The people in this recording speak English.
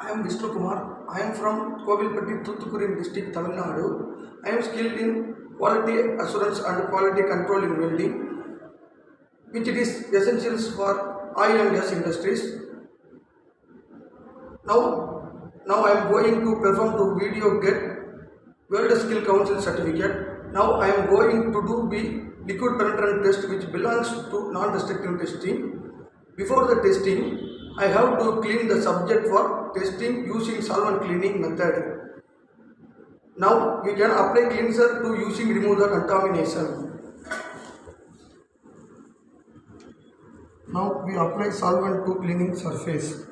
I am Vishnu Kumar. I am from Kovilpatti, Thoothukudi district, Tamil Nadu. I am skilled in quality assurance and quality control in welding, which it is essentials for oil and gas industries. Now I am going to perform to video get World Skill Council certificate. Now I am going to do the liquid penetrant test, which belongs to non-destructive testing. Before the testing, I have to clean the subject for testing using solvent cleaning method. Now we can apply cleanser to using remove the contamination. Now we apply solvent to cleaning surface.